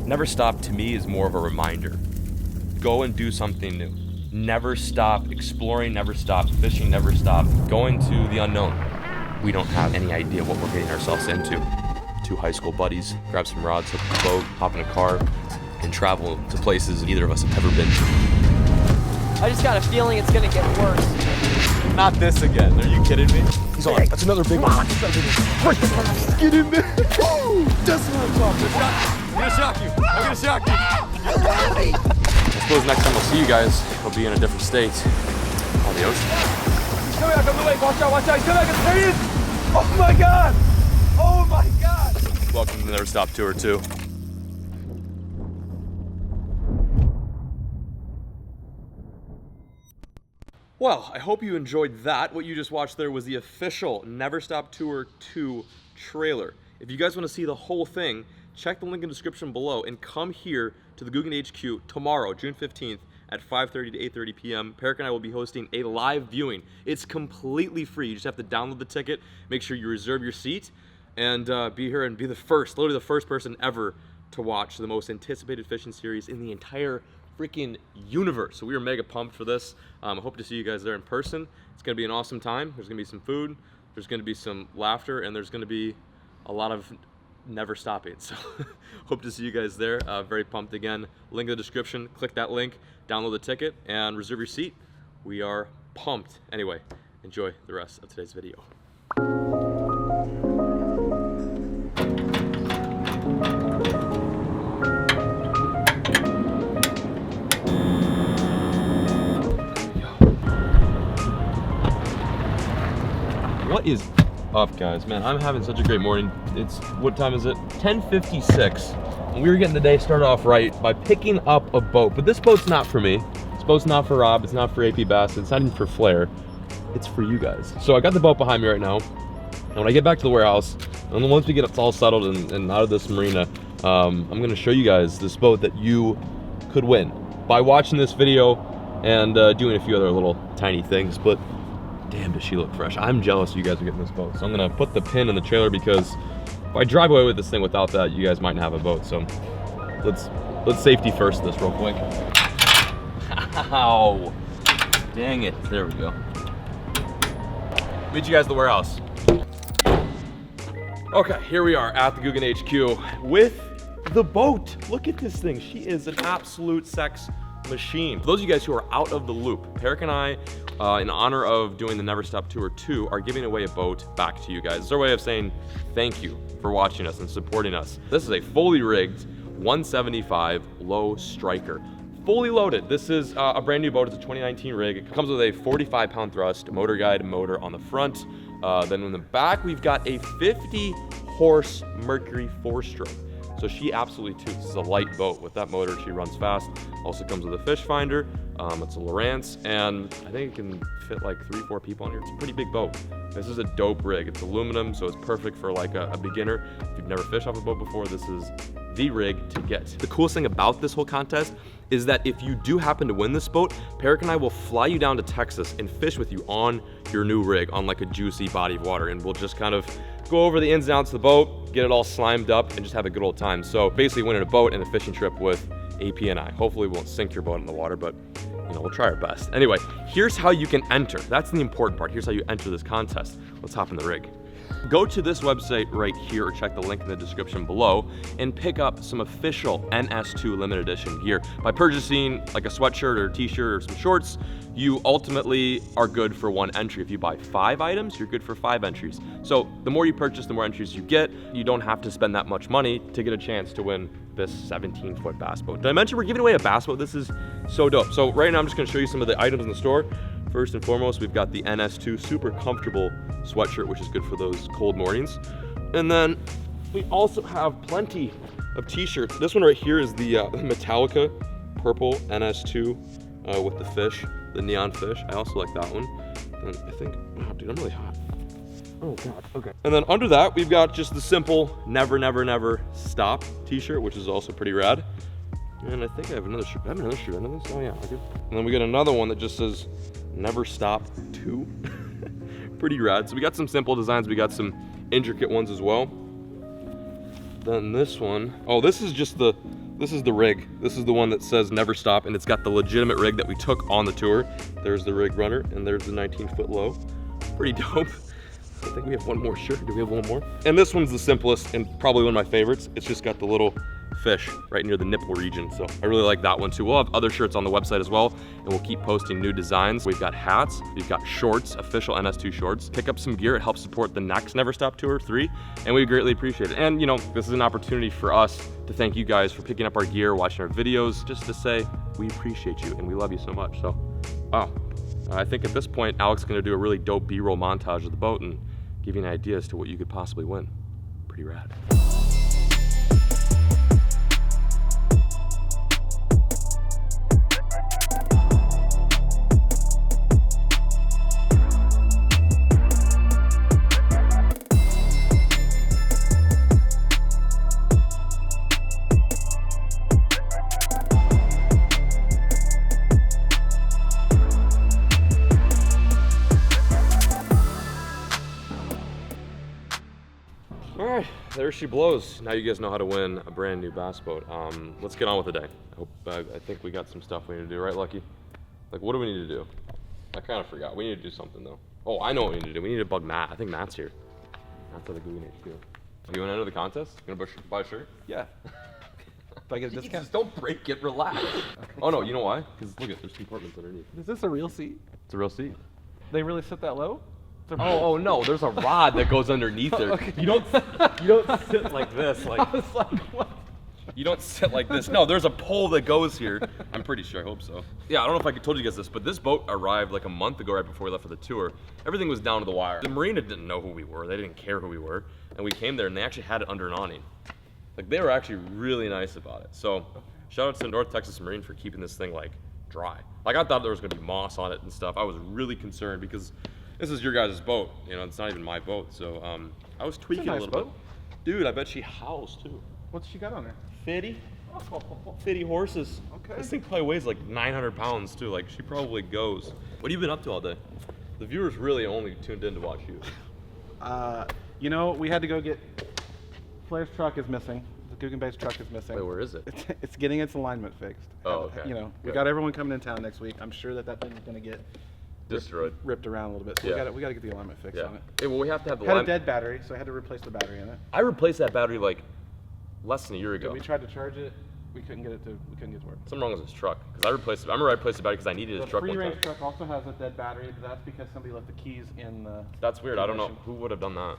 Never stop to me is more of a reminder. Go and do something new. Never stop exploring, never stop fishing, never stop going to the unknown. We don't have any idea what we're getting ourselves into. Two high school buddies, grab some rods, hook the boat, hop in a car, and travel to places neither of us have ever been to. I just got a feeling it's gonna get worse. Not this again, are you kidding me? He's on. That's another big one. Get in there. Woo! That's what I'm talking about. I'm gonna shock you. I'm gonna shock you. I suppose next time I'll see you guys, I'll be in a different state on the ocean. He's coming back on the lake. Watch out, watch out. He's coming back. There he is. Oh my God. Oh my God. Welcome to the Never Stop Tour 2. Well, I hope you enjoyed that. What you just watched there was the official Never Stop Tour 2 trailer. If you guys want to see the whole thing, check the link in the description below and come here to the Guggen HQ tomorrow, June 15th at 5:30 to 8:30 p.m. Peric and I will be hosting a live viewing. It's completely free. You just have to download the ticket, make sure you reserve your seat, and be here and be the first, literally the first person ever to watch the most anticipated fishing series in the entire freaking universe. So we are mega pumped for this. I hope to see you guys there in person. It's gonna be an awesome time. There's gonna be some food, there's gonna be some laughter, and there's gonna be a lot of never stopping. So hope to see you guys there. Very pumped again. Link in the description, click that link, download the ticket, and reserve your seat. We are pumped. Anyway, enjoy the rest of today's video. What is up, guys? Man, I'm having such a great morning. It's, what time is it? 10:56. And we were getting the day started off right by picking up a boat. But this boat's not for me. This boat's not for Rob. It's not for AP Bassett. It's not even for Flair. It's for you guys. So I got the boat behind me right now. And when I get back to the warehouse, and once we get it all settled and out of this marina, I'm gonna show you guys this boat that you could win by watching this video and doing a few other little tiny things. But damn, does she look fresh. I'm jealous you guys are getting this boat. So I'm gonna put the pin in the trailer because if I drive away with this thing without that, you guys might not have a boat. So let's safety first this real quick. Ow. Dang it, there we go. Meet you guys at the warehouse. Okay, here we are at the Guggen HQ with the boat. Look at this thing. She is an absolute sex machine. For those of you guys who are out of the loop, Peric and I, in honor of doing the Never Stop Tour 2, are giving away a boat back to you guys. It's our way of saying thank you for watching us and supporting us. This is a fully rigged 175 low striker. Fully loaded. This is a brand new boat. It's a 2019 rig. It comes with a 45-pound thrust, motor guide motor on the front. Then in the back, we've got a 50-horse Mercury 4-stroke. So she absolutely toots. This is a light boat. With that motor, she runs fast. Also comes with a fish finder. It's a Lowrance, and I think it can fit like 3-4 people on here. It's a pretty big boat. This is a dope rig. It's aluminum, so it's perfect for like a beginner. If you've never fished off a boat before, this is the rig to get. The coolest thing about this whole contest is that if you do happen to win this boat, Peric and I will fly you down to Texas and fish with you on your new rig on like a juicy body of water, and we'll just kind of go over the ins and outs of the boat, get it all slimed up, and just have a good old time. So basically winning a boat and a fishing trip with AP and I. Hopefully we won't sink your boat in the water, but you know, we'll try our best. Anyway, here's how you can enter. That's the important part. Here's how you enter this contest. Let's hop in the rig. Go to this website right here, or check the link in the description below, and pick up some official NS2 limited edition gear. By purchasing like a sweatshirt or t-shirt or some shorts, you ultimately are good for 1 entry. If you buy 5 items, you're good for 5 entries. So the more you purchase, the more entries you get. You don't have to spend that much money to get a chance to win this 17-foot bass boat. Did I mention we're giving away a bass boat? This is so dope. So right now I'm just gonna show you some of the items in the store. First and foremost, we've got the NS2 super comfortable sweatshirt, which is good for those cold mornings. And then we also have plenty of t-shirts. This one right here is the Metallica purple NS2 with the fish, the neon fish. I also like that one. And I think, oh dude, I'm really hot. Oh God, okay. And then under that, we've got just the simple never, never, never stop t-shirt, which is also pretty rad. And I think I have another shirt. I have another shirt under this. Oh yeah, I do. And then we got another one that just says Never Stop 2. Pretty rad. So we got some simple designs. We got some intricate ones as well. Then this one, oh, this is just the This is the rig. This is the one that says never stop, and it's got the legitimate rig that we took on the tour. There's the rig runner, and there's the 19-foot low. Pretty dope. I think we have one more shirt. Do we have one more? And this one's the simplest and probably one of my favorites. It's just got the little fish right near the nipple region. So I really like that one too. We'll have other shirts on the website as well, and we'll keep posting new designs. We've got hats, we've got shorts, official NS2 shorts. Pick up some gear. It helps support the next Never Stop Tour 3, and we greatly appreciate it. And you know, this is an opportunity for us to thank you guys for picking up our gear, watching our videos, just to say we appreciate you and we love you so much. So, wow. I think at this point, Alex is gonna do a really dope B-roll montage of the boat and give you an idea as to what you could possibly win. Pretty rad. Alright, there she blows. Now you guys know how to win a brand new bass boat. Let's get on with the day. I think we got some stuff we need to do, right, Lucky? Like, what do we need to do? I kind of forgot. We need to do something, though. Oh, I know what we need to do. We need to bug Matt. I think Matt's here. Matt's at the Guggen HQ. You want to enter the contest? You want to buy a shirt? Yeah. Do I get a discount? Just don't break it, relax. Okay. Oh, no, you know why? Because look at, there's compartments underneath. Is this a real seat? It's a real seat. They really sit that low? Oh no, there's a rod that goes underneath there. Okay. You don't sit like this. Like, I was like, what? You don't sit like this. No, there's a pole that goes here. I'm pretty sure, I hope so. Yeah, I don't know if I told you guys this, but this boat arrived like a month ago right before we left for the tour. Everything was down to the wire. The marina didn't know who we were. They didn't care who we were. And we came there and they actually had it under an awning. Like, they were actually really nice about it. So shout out to North Texas Marine for keeping this thing like dry. Like, I thought there was gonna be moss on it and stuff. I was really concerned because this is your guys' boat, you know, it's not even my boat, so I was tweaking a little bit. Dude, I bet she howls too. What's she got on there? 50? 50 horses. Okay. This thing probably weighs like 900 pounds too, like she probably goes. What have you been up to all day? The viewers really only tuned in to watch you. You know, we had to go get, Flair's truck is missing. The Guggen Bay's truck is missing. Wait, where is it? It's getting its alignment fixed. Oh, okay. You know, we Good. got everyone coming in town next week. I'm sure that thing is gonna get Destroyed. ripped around a little bit. So Yeah. we gotta get the alignment fixed on it. Hey, well, we have to have the Had a line. dead battery, so I had to replace the battery in it. I replaced that battery like less than a year ago. We tried to charge it. We couldn't get it to work. Something wrong with his truck. Because I replaced it. I remember I replaced the battery because I needed The his truck free one range time. truck also has a dead battery, but that's because somebody left the keys in the. That's weird. I don't know ignition. who would have done that.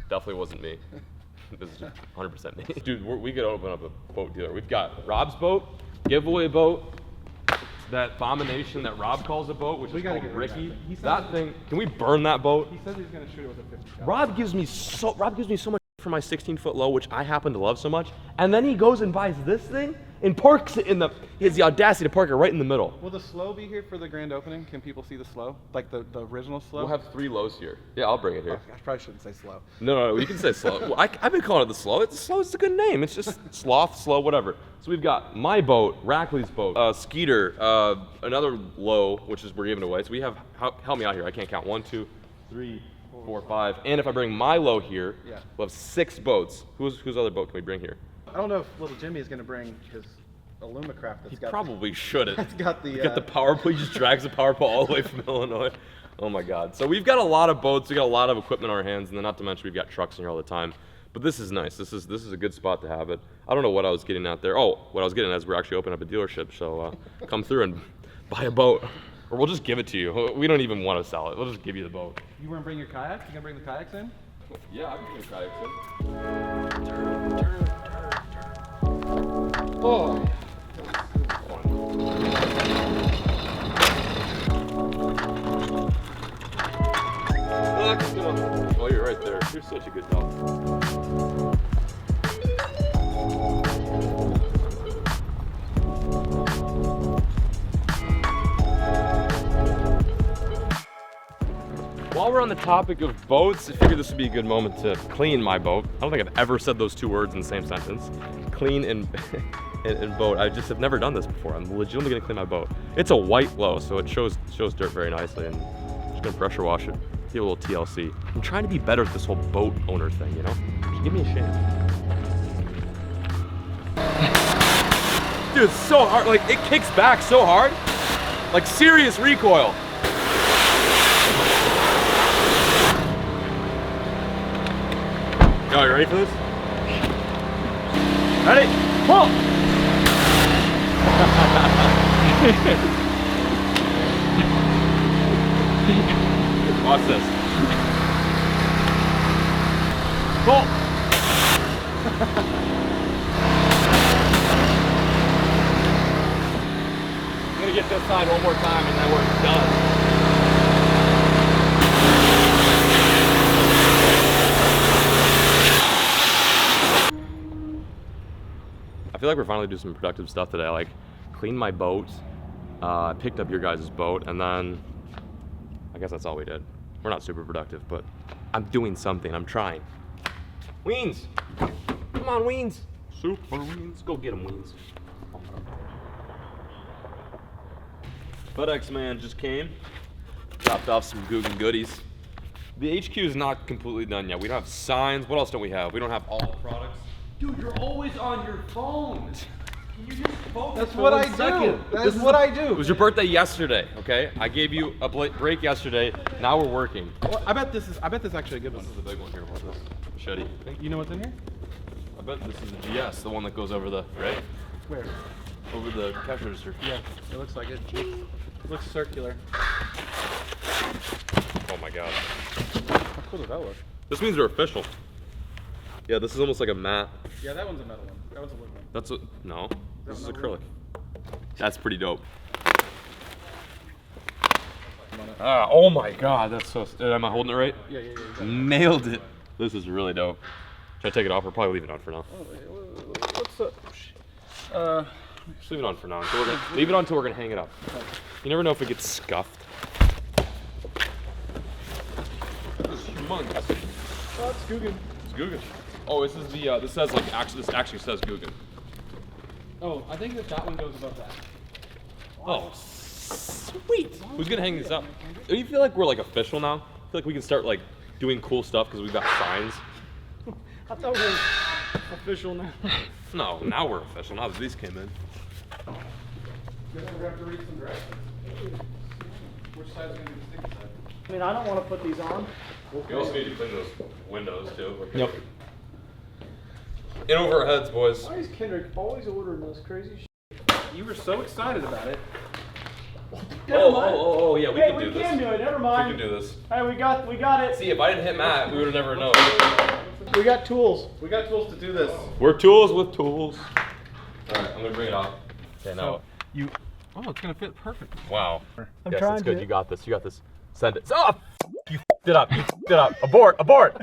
Definitely wasn't me. This is just 100% me. Dude, we could open up a boat dealer. We've got Rob's boat, giveaway boat, that abomination that Rob calls a boat, which We is gotta called get rid of Ricky. that thing. He said That thing, can we burn that boat? He says he's gonna shoot it with a 50 cal. Rob gives me so much for my 16-foot low, which I happen to love so much, and then he goes and buys this thing and parks it in the. He has the audacity to park it right in the middle. Will the slow be here for the grand opening? Can people see the slow? Like the original slow? We'll have 3 lows here. Yeah, I'll bring it here. I probably shouldn't say slow. No, you can say slow. Well, I've been calling it the slow. Slow is a good name. It's just sloth, slow, whatever. So we've got my boat, Rackley's boat, Skeeter, another low, which is we're giving away. So we have, help me out here. I can't count. 1, 2, 3, 4, 5. And if I bring my low here, Yeah. we'll have 6 boats. Whose other boat can we bring here? I don't know if little Jimmy is gonna bring his Illumicraft that's got. Probably shouldn't. It's got the. Got the power pole. He just drags the power pole all the way from Illinois. Oh my God. So we've got a lot of boats. We got a lot of equipment on our hands, and then not to mention we've got trucks in here all the time. But this is nice. This is a good spot to have it. I don't know what I was getting at there. Oh, what I was getting at is we're actually opening up a dealership. So come through and buy a boat, or we'll just give it to you. We don't even want to sell it. We'll just give you the boat. You wanna bring your kayaks? You gonna bring the kayaks in? Yeah, I can bring kayaks in. Oh. Oh, you're right there. You're such a good dog. While we're on the topic of boats, I figured this would be a good moment to clean my boat. I don't think I've ever said those 2 words in the same sentence. Clean and boat. I just have never done this before. I'm legitimately gonna clean my boat. It's a white low, so it shows dirt very nicely, and I'm just gonna pressure wash it. Give it a little TLC. I'm trying to be better at this whole boat owner thing, you know? Just give me a chance. Dude, it's so hard. Like, it kicks back so hard. Like, serious recoil. Yo, you ready for this? Ready? Pull! Watch this. Pull! I'm gonna get this side one more time and then we're done. I feel like we're finally doing some productive stuff today. I like cleaned my boat, picked up your guys' boat, and then I guess that's all we did. We're not super productive, but I'm doing something. I'm trying. Weens! Come on, Weens! Super Weens. Go get them, Weens. FedEx man just came, dropped off some Guggen goodies. The HQ is not completely done yet. We don't have signs. What else don't we have? We don't have all the products. Dude, you're always on your phone. Can you just focus? That's what I do. That's what I do. It was your birthday yesterday, okay? I gave you a break yesterday. Now we're working. Well, I bet this is actually a good one. This is the big one here. What's this? Machete. You know what's in here? I bet this is the GS, the one that goes over the, right? Where? Over the cash register. Yeah, it looks like it. It looks circular. Oh my god. How cool does that look? This means they're official. Yeah, this is almost like a matte. Yeah, that one's a metal one. That one's a wood one. That's a, no, this is not acrylic. wood? That's pretty dope. Ah, oh my god, that's so, am I holding it right? Yeah. Nailed it. This is really dope. Should I take it off or probably leave it on for now? What's up? Just leave it on for now. Until we're gonna, leave it on until we're gonna hang it up. You never know if it gets scuffed. This is humongous. Oh, it's Guggen. It's Guggen. Oh, this is the, this says like, this actually says Guggen. Oh, I think that one goes above that. Oh, sweet. Who's gonna hang this up? Do you feel like we're like official now? I feel like we can start like doing cool stuff because we've got signs. I thought we were official now. No, now we're official. Now that these came in. Guess we're gonna have to read some directions. Which side's gonna be the sticky side? I mean, I don't want to put these on. You also need to clean those windows too. Yep. In over our heads, boys. Why is Kendrick always ordering those crazy shit? You were so excited about it. Oh, yeah, we Hey, can do we this. can do it. Never We mind. can do this. Hey, we got it. See, if I didn't hit Matt, we would have never known. We got tools. We got tools to do this. We're tools with tools. All right, I'm gonna bring it off. Okay, now. Oh, it's gonna fit perfect. Wow. I'm yes, trying that's good. to. You got this. You got this. Send it. Oh, you f***ed it up. You f***ed it up. Abort. Abort.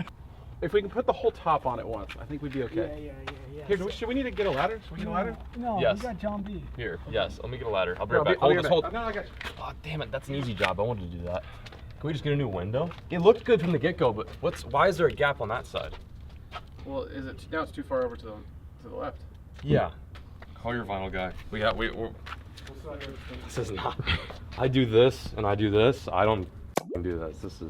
If we can put the whole top on at once, I think we'd be okay. Yeah. Here, should we need to get a ladder? Should we get a ladder? No, Yes. we got John B. Here. Yes. Let me get a ladder. I'll bring Here, it back. I'll Hold be this. right Hold. back. No, I got you. Oh, damn it. That's an easy job. I wanted to do that. Can we just get a new window? It looked good from the get-go, but why is there a gap on that side? Well, now it's too far over to the left. Yeah. Call your vinyl guy. We're this is not. I do this and I do this. I don't do this. This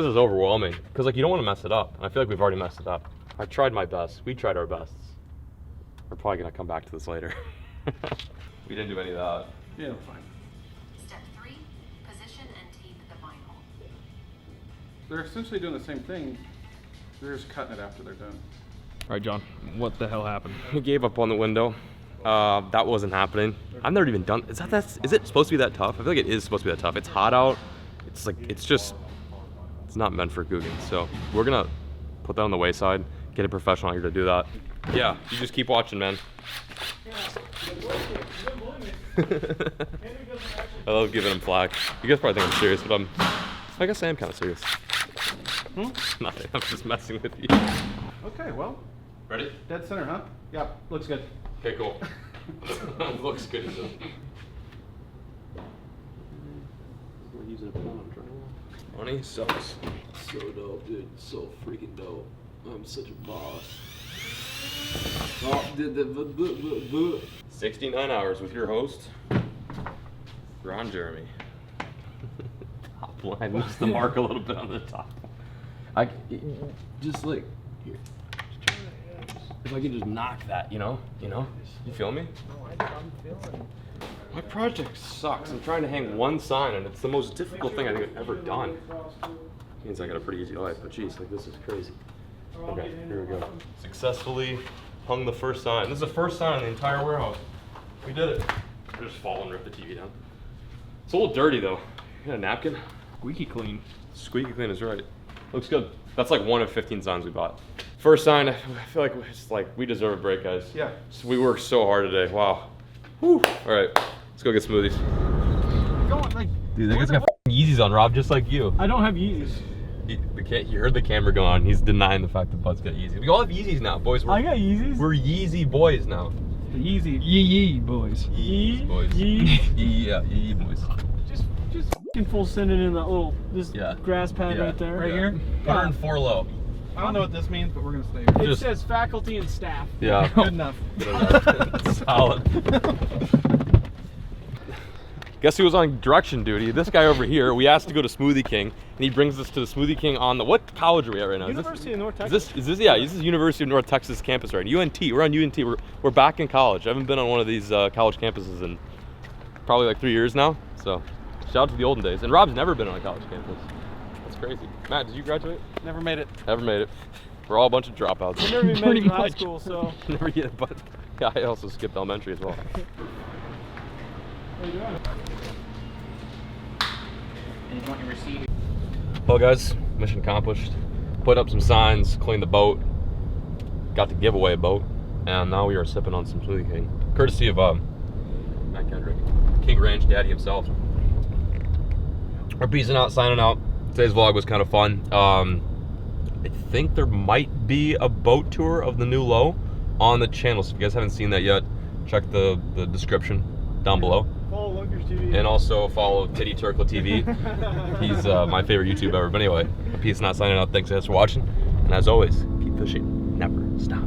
is overwhelming because like you don't want to mess it up. And I feel like we've already messed it up. I tried my best. We tried our best. We're probably gonna come back to this later. We didn't do any of that. Yeah, fine. Step 3, position and tape the vinyl. They're essentially doing the same thing. They're just cutting it after they're done. All right, John, what the hell happened? We gave up on the window. That wasn't happening. I've never even done. Is it supposed to be that tough? I feel like it is supposed to be that tough. It's hot out. It's like it's not meant for Guggen. So we're gonna put that on the wayside. Get a professional here to do that. Yeah, you just keep watching, man. I love giving him flack. You guys probably think I'm serious, but I guess I am kind of serious. Nothing. I'm just messing with you. Okay, well, Ready? dead center, huh? Yeah, looks good. Okay, cool. Looks good. We're using a pound drywall. Money sucks. So dope, dude. So freaking dope. I'm such a boss. Oh, 69 hours with your host, Ron Jeremy. Top line, missed the mark a little bit on the top. Just like here. if I could just knock that, you know? You feel me? I'm feeling. My project sucks. I'm trying to hang one sign, and it's the most difficult thing I think I've ever done. Means I got a pretty easy life, but geez, like this is crazy. Okay, here we go. Successfully hung the first sign. This is the first sign in the entire warehouse. We did it. I just fall and rip the TV down. It's a little dirty though. You got a napkin? Squeaky clean. Squeaky clean is right. Looks good. That's like one of 15 signs we bought. First sign, I feel like it's like we deserve a break, guys. Yeah. So we worked so hard today. Wow. Whew. All right, let's go get smoothies. Going like. Dude, that guy's got Yeezys on, Rob, just like you. I don't have Yeezys. He heard the camera go on. He's denying the fact that Bud's got Yeezys. We all have Yeezys now, boys. I got Yeezys. We're Yeezy boys now. The Yeezy yee boys. Yeezy boys. Yee. Yeah, Yee boys. Just f***ing full send it in that little Yeah. grass pad right there. Right here? 104 low. I don't know what this means, but we're gonna stay It here. Just- says faculty and staff. Yeah. Good enough. Good enough. Solid. Guess who was on direction duty? This guy over here. We asked to go to Smoothie King, and he brings us to the Smoothie King on the, what college are we at right now? University of North Texas. Is this University of North Texas campus, right? UNT. We're on UNT. We're back in college. I haven't been on one of these college campuses in probably like 3 years now. So shout out to the olden days. And Rob's never been on a college campus. That's crazy. Matt, did you graduate? Never made it. Never made it. We're all a bunch of dropouts. I never even met Pretty in high much. school, so. Never yet, but yeah, I also skipped elementary as well. What are you doing? And you want your receipt? Well, guys, mission accomplished. Put up some signs, cleaned the boat, got to give away a boat, and now we are sipping on some Smoothie King, courtesy of Matt Kendrick, King Ranch Daddy himself. We're peacing out, signing out. Today's vlog was kind of fun. I think there might be a boat tour of the new low on the channel, so if you guys haven't seen that yet, check the description down below. Follow Lunkers TV. And also follow Titty Turkle TV. He's my favorite YouTube ever. But anyway, peace and out, signing out. Thanks guys for watching. And as always, keep fishing. Never stop.